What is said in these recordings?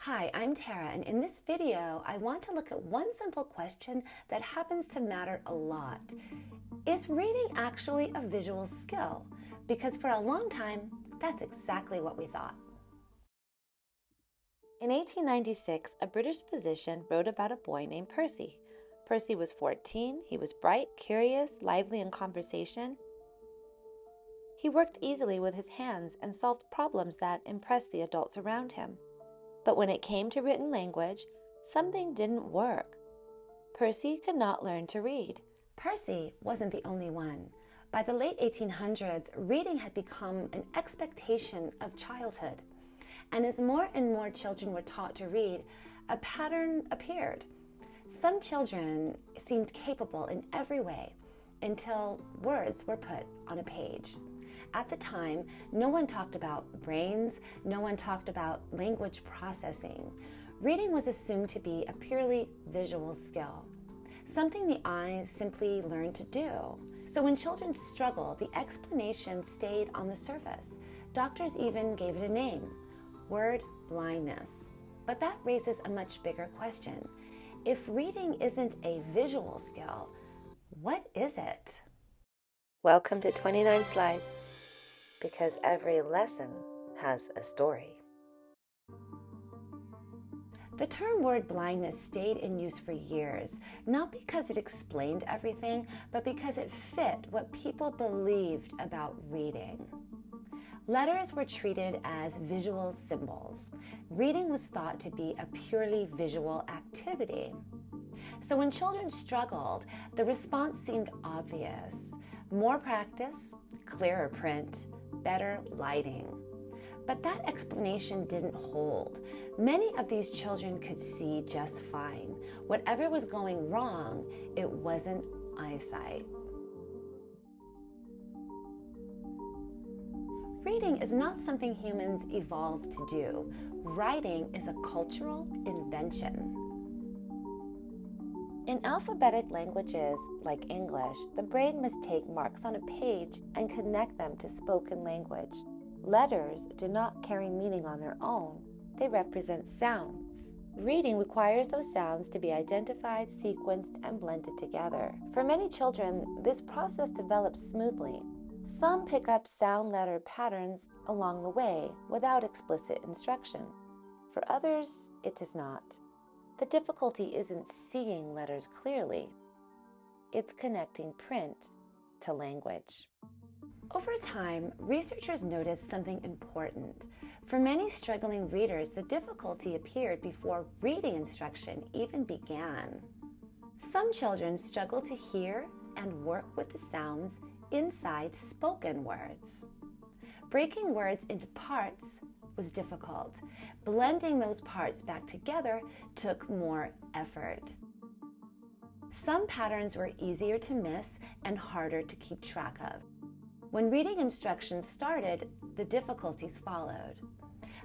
Hi, I'm Tara, and in this video, I want to look at one simple question that happens to matter a lot. Is reading actually a visual skill? Because for a long time, that's exactly what we thought. In 1896, a British physician wrote about a boy named Percy. Percy was 14, he was bright, curious, lively in conversation. He worked easily with his hands and solved problems that impressed the adults around him. But when it came to written language, something didn't work. Percy could not learn to read. Percy wasn't the only one. By the late 1800s, reading had become an expectation of childhood. And as more and more children were taught to read, a pattern appeared. Some children seemed capable in every way until words were put on a page. At the time, no one talked about brains, no one talked about language processing. Reading was assumed to be a purely visual skill, something the eyes simply learned to do. So when children struggled, the explanation stayed on the surface. Doctors even gave it a name, word blindness. But that raises a much bigger question. If reading isn't a visual skill, what is it? Welcome to 29 Slides, because every lesson has a story. The term word blindness stayed in use for years, not because it explained everything, but because it fit what people believed about reading. Letters were treated as visual symbols. Reading was thought to be a purely visual activity. So when children struggled, the response seemed obvious. More practice, clearer print, better lighting. But that explanation didn't hold. Many of these children could see just fine. Whatever was going wrong, it wasn't eyesight. Reading is not something humans evolved to do. Writing is a cultural invention. In alphabetic languages like English, the brain must take marks on a page and connect them to spoken language. Letters do not carry meaning on their own. They represent sounds. Reading requires those sounds to be identified, sequenced, and blended together. For many children, this process develops smoothly. Some pick up sound letter patterns along the way without explicit instruction. For others, it does not. The difficulty isn't seeing letters clearly. It's connecting print to language. Over time, researchers noticed something important. For many struggling readers, the difficulty appeared before reading instruction even began. Some children struggle to hear and work with the sounds inside spoken words. Breaking words into parts was difficult. Blending those parts back together took more effort. Some patterns were easier to miss and harder to keep track of. When reading instructions started, the difficulties followed.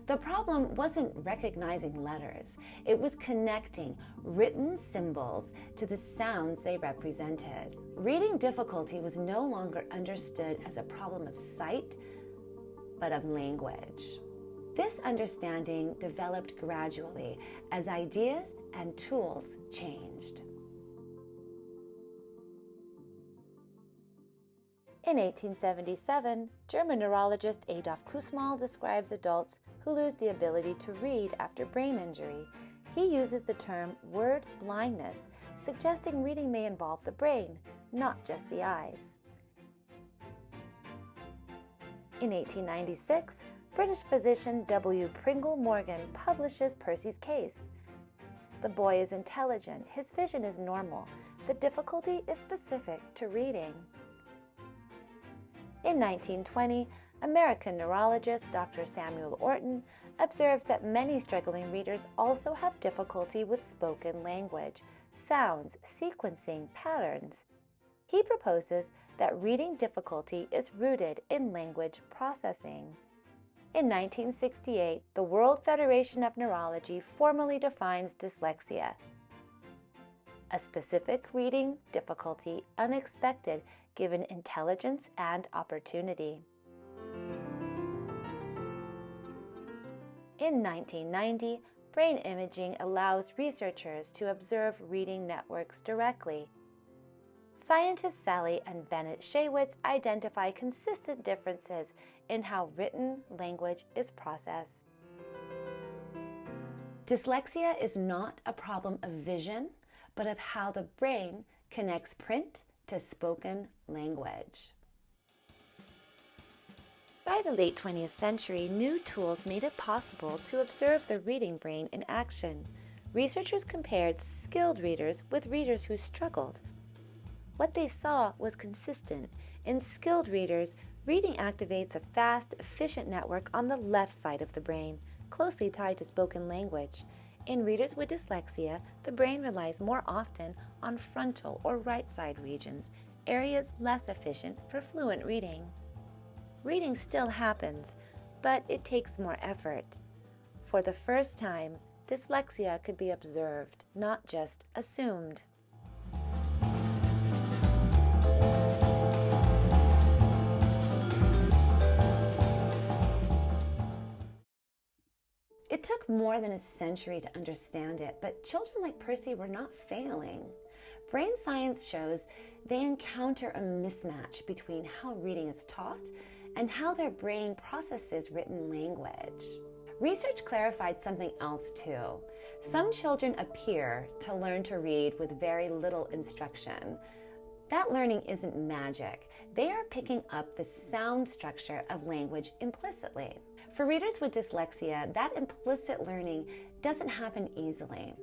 The problem wasn't recognizing letters. It was connecting written symbols to the sounds they represented. Reading difficulty was no longer understood as a problem of sight, but of language. This understanding developed gradually as ideas and tools changed. In 1877, German neurologist Adolf Kussmaul describes adults who lose the ability to read after brain injury. He uses the term word blindness, suggesting reading may involve the brain, not just the eyes. In 1896, British physician W. Pringle Morgan publishes Percy's case. The boy is intelligent, his vision is normal, the difficulty is specific to reading. In 1920, American neurologist Dr. Samuel Orton observes that many struggling readers also have difficulty with spoken language, sounds, sequencing, patterns. He proposes that reading difficulty is rooted in language processing. In 1968, the World Federation of Neurology formally defines dyslexia: a specific reading difficulty unexpected given intelligence and opportunity. In 1990, Brain imaging allows researchers to observe reading networks directly. Scientists Sally and Bennett Shaywitz identify consistent differences in how written language is processed. Dyslexia is not a problem of vision, but of how the brain connects print to spoken language. By the late 20th century, new tools made it possible to observe the reading brain in action. Researchers compared skilled readers with readers who struggled. What they saw was consistent. In skilled readers, reading activates a fast, efficient network on the left side of the brain, closely tied to spoken language. In readers with dyslexia, the brain relies more often on frontal or right side regions, areas less efficient for fluent reading. Reading still happens, but it takes more effort. For the first time, dyslexia could be observed, not just assumed. It took more than a century to understand it, but children like Percy were not failing. Brain science shows they encounter a mismatch between how reading is taught and how their brain processes written language. Research clarified something else too. Some children appear to learn to read with very little instruction. That learning isn't magic. They are picking up the sound structure of language implicitly. For readers with dyslexia, that implicit learning doesn't happen easily.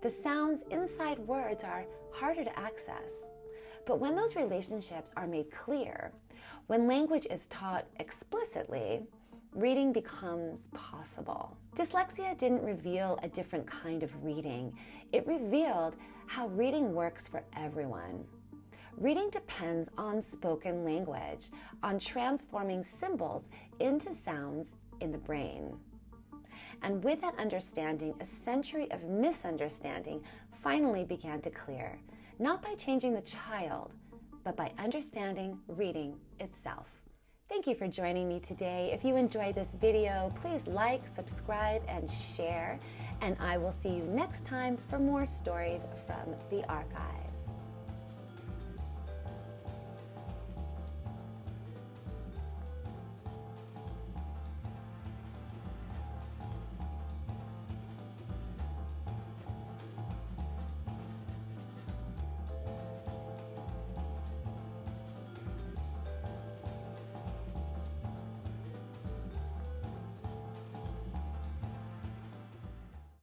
The sounds inside words are harder to access. But when those relationships are made clear, when language is taught explicitly, reading becomes possible. Dyslexia didn't reveal a different kind of reading. It revealed how reading works for everyone. Reading depends on spoken language, on transforming symbols into sounds in the brain. And with that understanding, a century of misunderstanding finally began to clear, not by changing the child, but by understanding reading itself. Thank you for joining me today. If you enjoyed this video, please like, subscribe, and share. And I will see you next time for more stories from the archive.